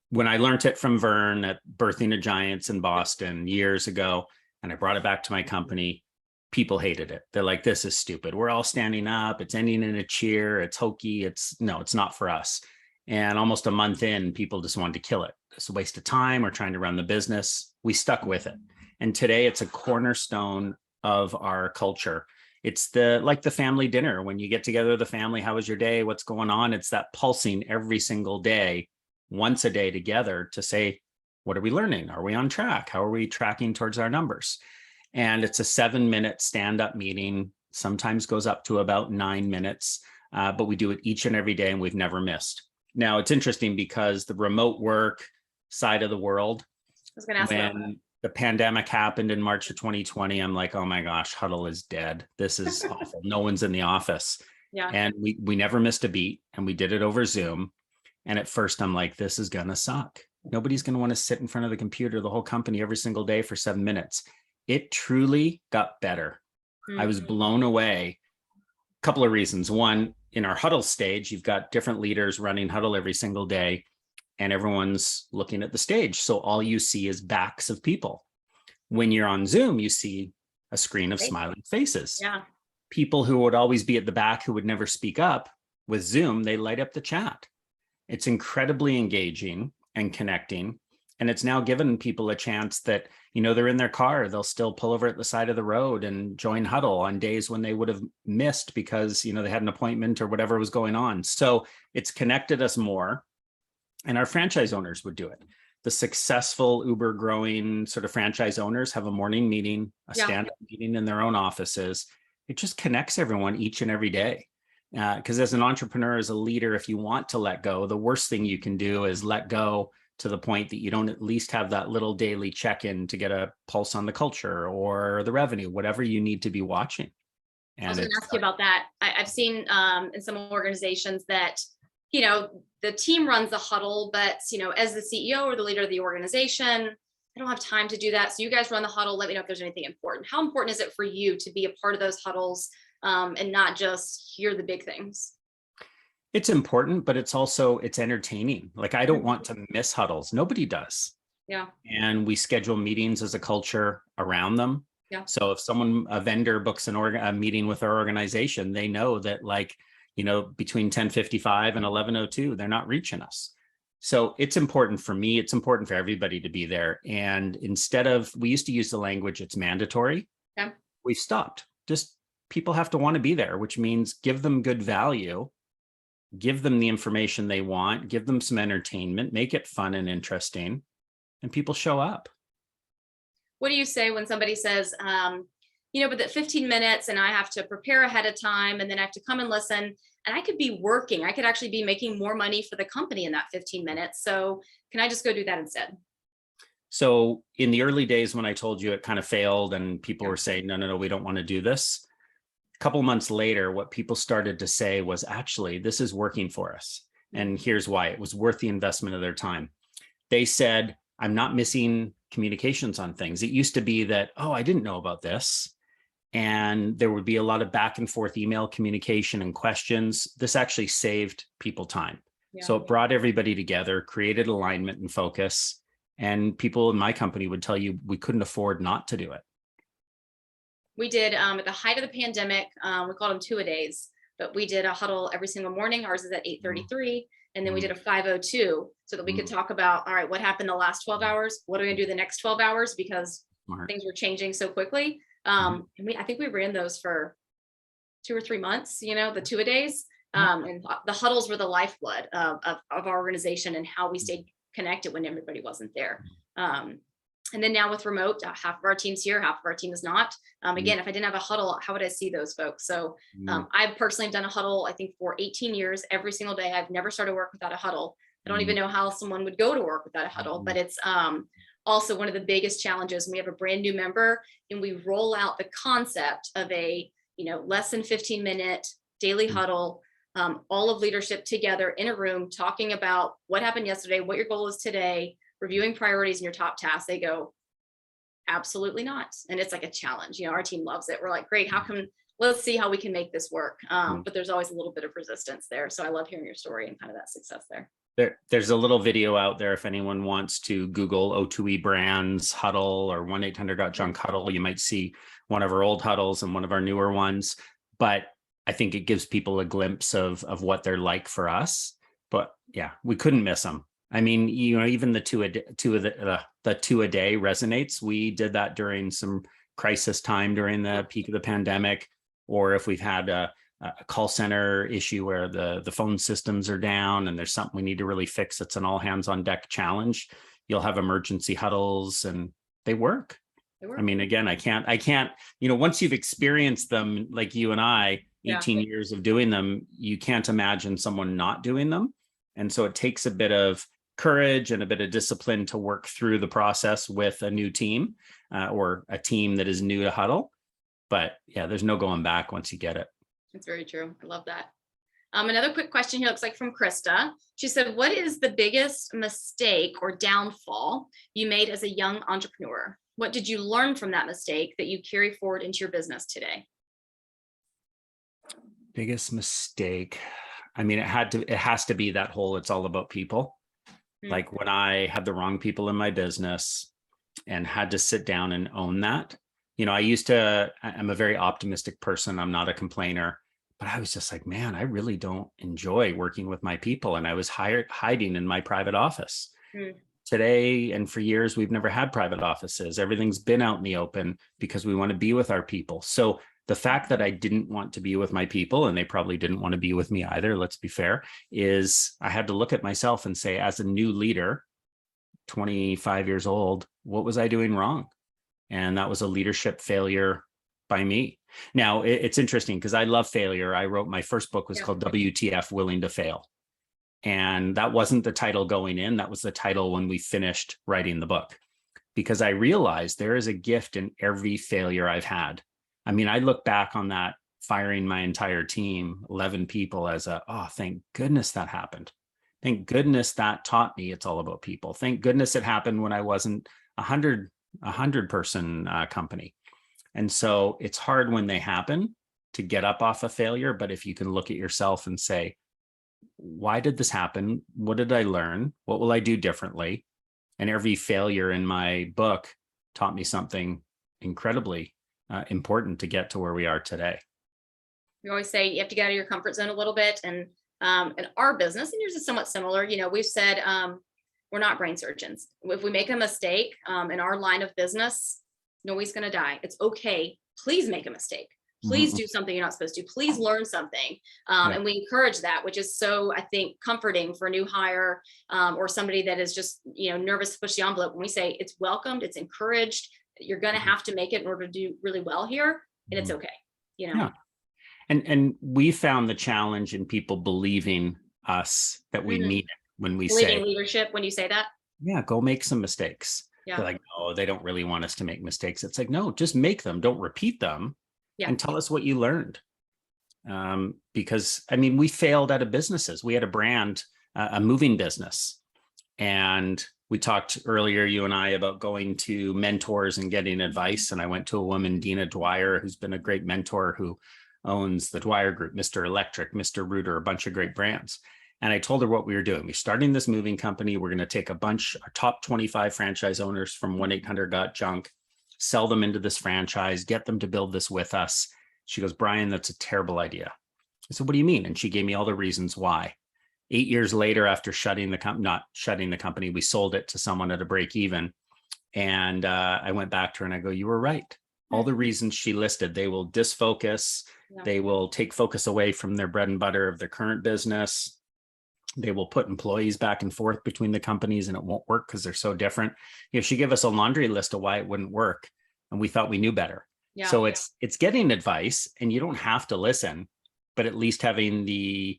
when I learned it from Vern at Birthing of Giants in Boston years ago, and I brought it back to my company, people hated it. They're like, this is stupid. We're all standing up. It's ending in a cheer. It's hokey. It's not for us. And almost a month in, people just wanted to kill it. It's a waste of time. We're trying to run the business. We stuck with it. And today it's a cornerstone of our culture. It's like the family dinner. When you get together, the family, how was your day? What's going on? It's that pulsing every single day, once a day together to say, what are we learning? Are we on track? How are we tracking towards our numbers? And it's a 7-minute stand-up meeting, sometimes goes up to about 9 minutes, but we do it each and every day and we've never missed. Now, it's interesting because the remote work side of the world, I was going to ask when the pandemic happened in March of 2020, I'm like, oh my gosh, huddle is dead. This is awful. No one's in the office. Yeah. And we never missed a beat, and we did it over Zoom. And at first I'm like, this is going to suck. Nobody's going to want to sit in front of the computer, the whole company every single day for 7 minutes. It truly got better. I was blown away. A couple of reasons. One, in our huddle stage, you've got different leaders running huddle every single day, and everyone's looking at the stage. So all you see is backs of people. When you're on Zoom, you see a screen of smiling faces. Yeah. People who would always be at the back who would never speak up, with Zoom, they light up the chat. It's incredibly engaging and connecting. And it's now given people a chance that, they're in their car, they'll still pull over at the side of the road and join huddle on days when they would have missed because, they had an appointment or whatever was going on. So it's connected us more. And our franchise owners would do it. The successful Uber growing sort of franchise owners have a morning meeting, a stand-up meeting in their own offices. It just connects everyone each and every day. Because as an entrepreneur, as a leader, if you want to let go, the worst thing you can do is let go to the point that you don't at least have that little daily check-in to get a pulse on the culture or the revenue, whatever you need to be watching. And I was going to ask you about that. I've seen in some organizations that the team runs the huddle, but, as the CEO or the leader of the organization, I don't have time to do that. So you guys run the huddle. Let me know if there's anything important. How important is it for you to be a part of those huddles and not just hear the big things? It's important, but it's entertaining. Like, I don't want to miss huddles. Nobody does. Yeah. And we schedule meetings as a culture around them. Yeah. So if a vendor books a meeting with our organization, they know that between 10:55 and 11:02, they're not reaching us. So it's important for me. It's important for everybody to be there. And we used to use the language, it's mandatory. Yeah. We've stopped. Just people have to want to be there, which means give them good value, give them the information they want, give them some entertainment, make it fun and interesting, and people show up. What do you say when somebody says, but that 15 minutes and I have to prepare ahead of time and then I have to come and listen, and I could be working. I could actually be making more money for the company in that 15 minutes. So can I just go do that instead? So in the early days when I told you it kind of failed and people were saying, no, we don't want to do this. A couple months later, what people started to say was, actually, this is working for us. And here's why. It was worth the investment of their time. They said, I'm not missing communications on things. It used to be that, I didn't know about this. And there would be a lot of back and forth email communication and questions. This actually saved people time. Yeah. So it brought everybody together, created alignment and focus. And people in my company would tell you we couldn't afford not to do it. We did at the height of the pandemic, we called them 2-a-days, but we did a huddle every single morning. Ours is at 8:33. And then we did a 5:02 so that we could talk about, all right, what happened the last 12 hours? What are we gonna do the next 12 hours? Because things were changing so quickly. And I think we ran those for 2 or 3 months, the 2-a-days. And the huddles were the lifeblood of our organization and how we stayed connected when everybody wasn't there. And then now with remote, half of our team's here, half of our team is not. Again, if I didn't have a huddle, how would I see those folks? So I personally have done a huddle, I think for 18 years, every single day. I've never started work without a huddle. I don't even know how someone would go to work without a huddle, but it's also one of the biggest challenges. We have a brand new member and we roll out the concept of a, less than 15-minute daily huddle, all of leadership together in a room, talking about what happened yesterday, what your goal is today, reviewing priorities and your top tasks. They go, absolutely not. And it's like a challenge. Our team loves it. We're like, great, let's see how we can make this work. But there's always a little bit of resistance there. So I love hearing your story and kind of that success there. There's a little video out there if anyone wants to Google O2E brands huddle or 1-800-GOT-JUNK huddle. You might see one of our old huddles and one of our newer ones. But I think it gives people a glimpse of what they're like for us. But yeah, we couldn't miss them. I mean, even the two a day resonates. We did that during some crisis time during the peak of the pandemic, or if we've had a call center issue where the phone systems are down and there's something we need to really fix. It's an all hands on deck challenge. You'll have emergency huddles and they work. I mean, again, I can't, once you've experienced them, like you and I, 18 years of doing them, you can't imagine someone not doing them. And so it takes a bit of courage and a bit of discipline to work through the process with a new team or a team that is new to huddle. But yeah, there's no going back once you get it. That's very true. I love that. Another quick question here looks like from Krista. She said, what is the biggest mistake or downfall you made as a young entrepreneur? What did you learn from that mistake that you carry forward into your business today? Biggest mistake. I mean, it has to be that whole, it's all about people. Like when I had the wrong people in my business and had to sit down and own that. I'm a very optimistic person. I'm not a complainer, but I was just like, man, I really don't enjoy working with my people. And I was hiding in my private office. Today, and for years, we've never had private offices. Everything's been out in the open because we want to be with our people. So the fact that I didn't want to be with my people, and they probably didn't want to be with me either, let's be fair, is I had to look at myself and say, as a new leader, 25 years old, what was I doing wrong? And that was a leadership failure by me. Now, it's interesting because I love failure. I wrote my first book was called WTF, Willing to Fail. And that wasn't the title going in. That was the title when we finished writing the book, because I realized there is a gift in every failure I've had. I mean, I look back on that firing my entire team, 11 people, as thank goodness that happened. Thank goodness that taught me it's all about people. Thank goodness it happened when I wasn't a 100-person company. And so it's hard when they happen to get up off a failure. But if you can look at yourself and say, why did this happen? What did I learn? What will I do differently? And every failure in my book taught me something incredibly important to get to where we are today. We always say you have to get out of your comfort zone a little bit. And in our business, and yours is somewhat similar, we've said we're not brain surgeons. If we make a mistake in our line of business, nobody's going to die. It's okay. Please make a mistake. Please do something you're not supposed to. Please learn something. And we encourage that, which is so, I think, comforting for a new hire or somebody that is just, nervous to push the envelope. When we say it's welcomed, it's encouraged, you're going to have to make it in order to do really well here. And it's okay. Yeah. And we found the challenge in people believing us that we mean it when we say leadership. When you say that, go make some mistakes. They're like, oh, they don't really want us to make mistakes. It's like, no, just make them. Don't repeat them. And tell us what you learned. Because I mean, we failed out of businesses. We had a brand, a moving business. And we talked earlier, you and I, about going to mentors and getting advice. And I went to a woman, Dina Dwyer, who's been a great mentor, who owns the Dwyer Group, Mr. Electric, Mr. Rooter, a bunch of great brands. And I told her what we were doing. We're starting this moving company. We're going to take our top 25 franchise owners from 1-800-GOT-JUNK, sell them into this franchise, get them to build this with us. She goes, Brian, that's a terrible idea. I said, what do you mean? And she gave me all the reasons why. 8 years later, after not shutting the company, we sold it to someone at a break even. And I went back to her and I go, you were right. All the reasons she listed, they will disfocus. They will take focus away from their bread and butter of their current business. They will put employees back and forth between the companies and it won't work because they're so different. She gave us a laundry list of why it wouldn't work, and we thought we knew better. Yeah. So it's getting advice, and you don't have to listen, but at least having the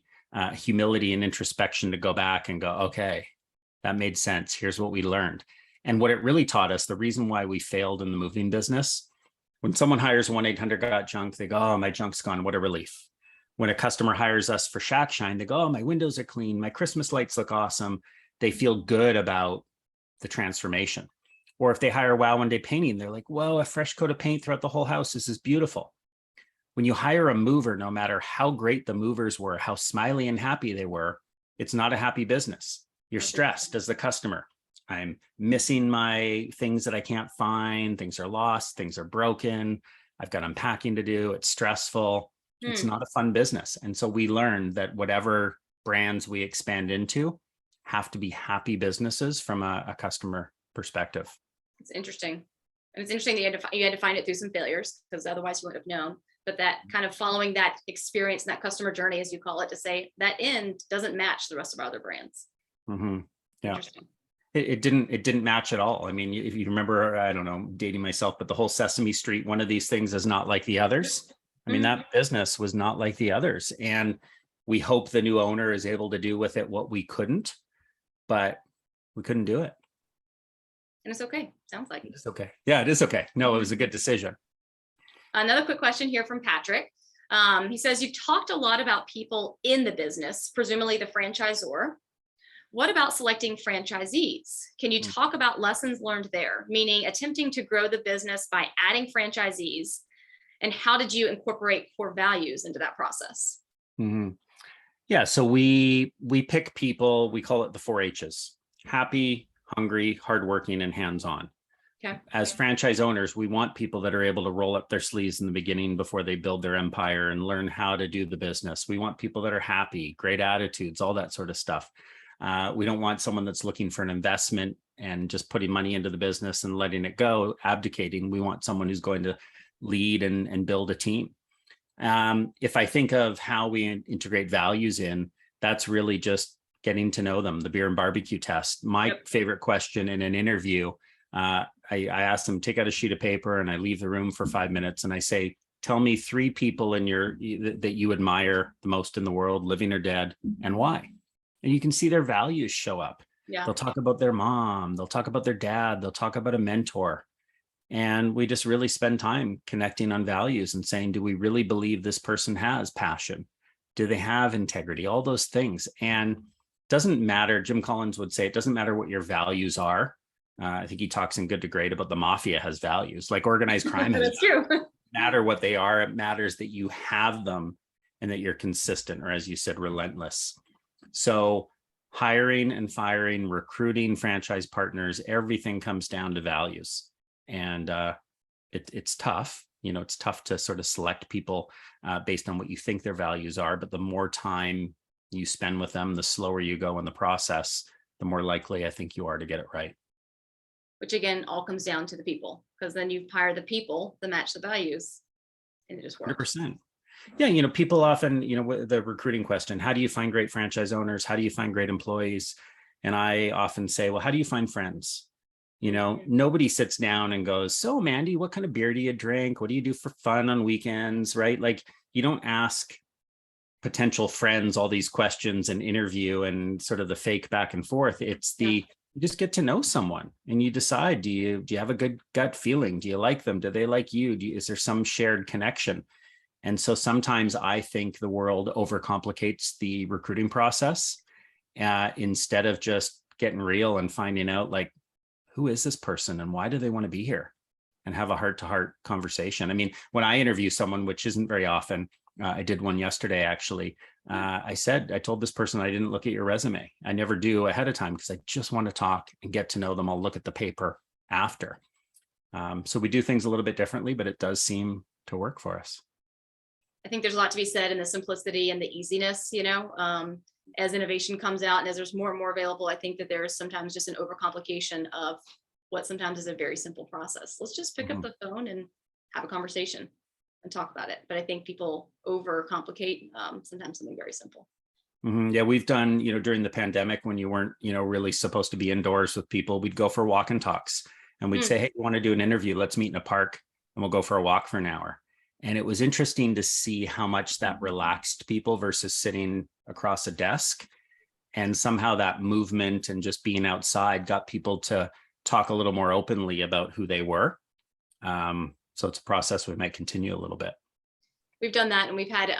humility and introspection to go back and go, okay, that made sense. Here's what we learned. And what it really taught us, the reason why we failed in the moving business, when someone hires 1-800-GOT-JUNK, they go, oh, my junk's gone. What a relief. When a customer hires us for Shack Shine, they go, oh, my windows are clean. My Christmas lights look awesome. They feel good about the transformation. Or if they hire Wow One Day Painting, they're like, whoa, a fresh coat of paint throughout the whole house. This is beautiful. When you hire a mover, no matter how great the movers were, how smiley and happy they were, it's not a happy business. You're stressed as the customer. I'm missing my things that I can't find. Things are lost. Things are broken. I've got unpacking to do. It's stressful. It's not a fun business. And so we learned that whatever brands we expand into have to be happy businesses from a customer perspective. It's interesting. And it's interesting that you had to find it through some failures, because otherwise you wouldn't have known. But that kind of following that experience and that customer journey, as you call it, to say that end doesn't match the rest of our other brands. Mm-hmm. Yeah. Interesting. It didn't match at all. I mean, if you remember, I don't know, dating myself, but the whole Sesame Street, one of these things is not like the others. I mean, that business was not like the others. And we hope the new owner is able to do with it what we couldn't, but we couldn't do it. And it's okay. Sounds like it's okay. Yeah, it is okay. No, it was a good decision. Another quick question here from Patrick. He says, you've talked a lot about people in the business, presumably the franchisor. What about selecting franchisees? Can you talk about lessons learned there, meaning attempting to grow the business by adding franchisees? And how did you incorporate core values into that process? Mm-hmm. Yeah, so we pick people, we call it the 4 H's: happy, hungry, hardworking, and hands-on. Okay. As franchise owners, we want people that are able to roll up their sleeves in the beginning before they build their empire and learn how to do the business. We want people that are happy, great attitudes, all that sort of stuff. We don't want someone that's looking for an investment and just putting money into the business and letting it go, abdicating. We want someone who's going to lead and build a team. If I think of how we integrate values in, that's really just getting to know them, the beer and barbecue test. My favorite question in an interview, I ask them, take out a sheet of paper, and I leave the room for 5 minutes, and I say, tell me 3 people that you admire the most in the world, living or dead, and why. And you can see their values show up. Yeah. They'll talk about their mom, they'll talk about their dad, they'll talk about a mentor. And we just really spend time connecting on values and saying, do we really believe this person has passion? Do they have integrity? All those things. And it doesn't matter, Jim Collins would say, it doesn't matter what your values are. I think he talks in Good to Great about the mafia has values, like organized crime has. That's true. Matter what they are, it matters that you have them and that you're consistent, or as you said, relentless. So hiring and firing, recruiting franchise partners, everything comes down to values. And it's tough. It's tough to sort of select people based on what you think their values are. But the more time you spend with them, the slower you go in the process, the more likely I think you are to get it right. Which again, all comes down to the people, because then you hire the people that match the values, and it just works. 100%. Yeah, people often, the recruiting question, how do you find great franchise owners? How do you find great employees? And I often say, well, how do you find friends? Nobody sits down and goes, so Mandy, what kind of beer do you drink? What do you do for fun on weekends, right? Like, you don't ask potential friends all these questions and interview and sort of the fake back and forth. It's you just get to know someone and you decide, do you have a good gut feeling? Do you like them? Do they like you? Is there some shared connection? And so sometimes I think the world overcomplicates the recruiting process instead of just getting real and finding out, like, who is this person and why do they want to be here, and have a heart-to-heart conversation. I mean, when I interview someone, which isn't very often, I did one yesterday, actually. I told this person I didn't look at your resume. I never do ahead of time because I just want to talk and get to know them. I'll look at the paper after. So we do things a little bit differently, but it does seem to work for us. I think there's a lot to be said in the simplicity and the easiness, as innovation comes out and as there's more and more available. I think that there is sometimes just an overcomplication of what sometimes is a very simple process. Let's just pick up the phone and have a conversation and talk about it. But I think people overcomplicate sometimes something very simple. Yeah, we've done, during the pandemic when you weren't, really supposed to be indoors with people, we'd go for walk and talks and we'd say, hey, you want to do an interview? Let's meet in a park and we'll go for a walk for an hour. And it was interesting to see how much that relaxed people versus sitting across a desk. And somehow that movement and just being outside got people to talk a little more openly about who they were. So it's a process we might continue a little bit. We've done that, and we've had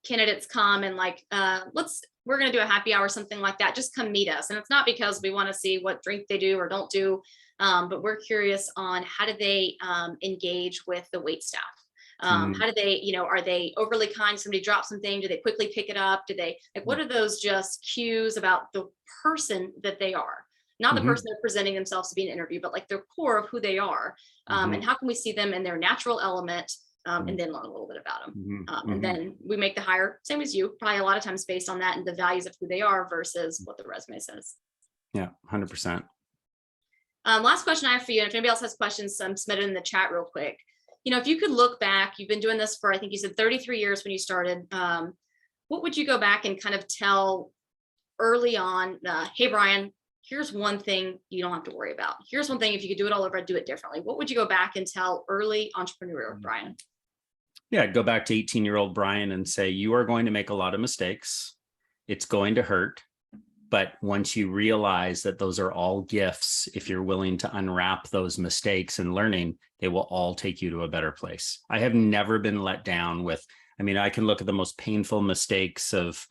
candidates come and we're going to do a happy hour, something like that. Just come meet us. And it's not because we want to see what drink they do or don't do, but we're curious on how do they engage with the wait staff. How do they, are they overly kind? Somebody drops something. Do they quickly pick it up? Do they, what are those just cues about the person that they are? Not the person they're presenting themselves to be an interview, but like their core of who they are. And how can we see them in their natural element? And then learn a little bit about them. And then we make the hire, same as you, probably a lot of times based on that and the values of who they are versus what the resume says. Yeah, 100%. Last question I have for you, and if anybody else has questions, submit it in the chat real quick. If you could look back, you've been doing this for, I think you said 33 years when you started. What would you go back and kind of tell early on, hey, Brian, here's one thing you don't have to worry about. Here's one thing, if you could do it all over, I'd do it differently. What would you go back and tell early entrepreneur Brian? Yeah, I'd go back to 18-year-old Brian and say, you are going to make a lot of mistakes. It's going to hurt. But once you realize that those are all gifts, if you're willing to unwrap those mistakes and learning, they will all take you to a better place. I have never been let down with, I can look at the most painful mistakes of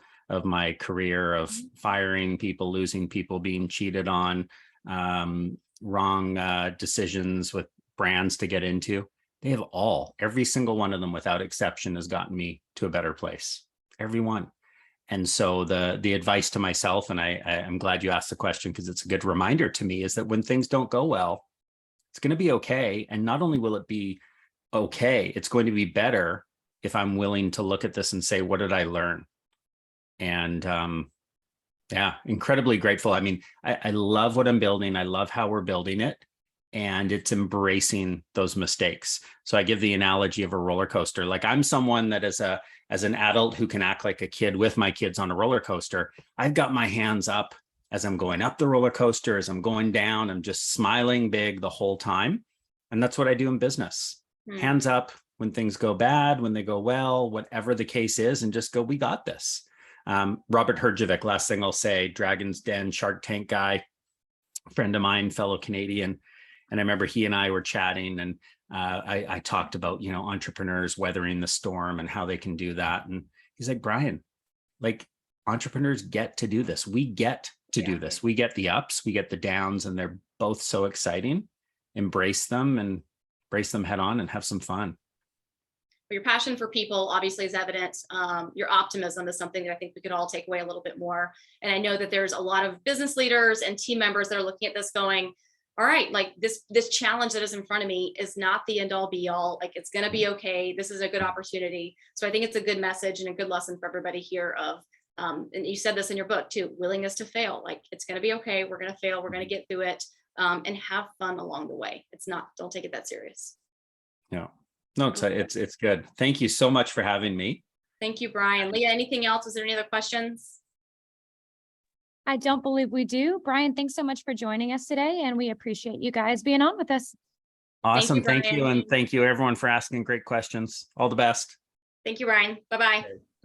my career, of firing people, losing people, being cheated on, wrong decisions with brands to get into. They have every single one of them without exception has gotten me to a better place. Every one. And so the advice to myself, and I'm glad you asked the question because it's a good reminder to me, is that when things don't go well, it's going to be okay. And not only will it be okay, it's going to be better if I'm willing to look at this and say, what did I learn? And yeah, incredibly grateful. I love what I'm building. I love how we're building it. And it's embracing those mistakes. So I give the analogy of a roller coaster. Like I'm someone that as an adult who can act like a kid with my kids on a roller coaster, I've got my hands up as I'm going up the roller coaster, as I'm going down, I'm just smiling big the whole time. And that's what I do in business. Hands up when things go bad, when they go well, whatever the case is, and just go, we got this. Robert Herjavec, last thing I'll say, Dragon's Den, Shark Tank guy, friend of mine, fellow Canadian. And I remember he and I were chatting and I talked about, entrepreneurs weathering the storm and how they can do that. And he's like, Brian, like entrepreneurs get to do this. We get to do this. We get the ups, we get the downs, and they're both so exciting. Embrace them and brace them head on and have some fun. Your passion for people obviously is evident. Your optimism is something that I think we could all take away a little bit more. And I know that there's a lot of business leaders and team members that are looking at this going, all right, like this challenge that is in front of me is not the end all be all. Like it's going to be okay. This is a good opportunity. So I think it's a good message and a good lesson for everybody here of, and you said this in your book too, willingness to fail. Like it's going to be okay. We're going to fail. We're going to get through it, and have fun along the way. Don't take it that serious. Yeah, no, it's good. Thank you so much for having me. Thank you, Brian. Leah, anything else? Is there any other questions? I don't believe we do. Brian, thanks so much for joining us today, and we appreciate you guys being on with us. Awesome. Thank you. Brian. And thank you everyone for asking great questions. All the best. Thank you, Brian. Bye-bye. Okay.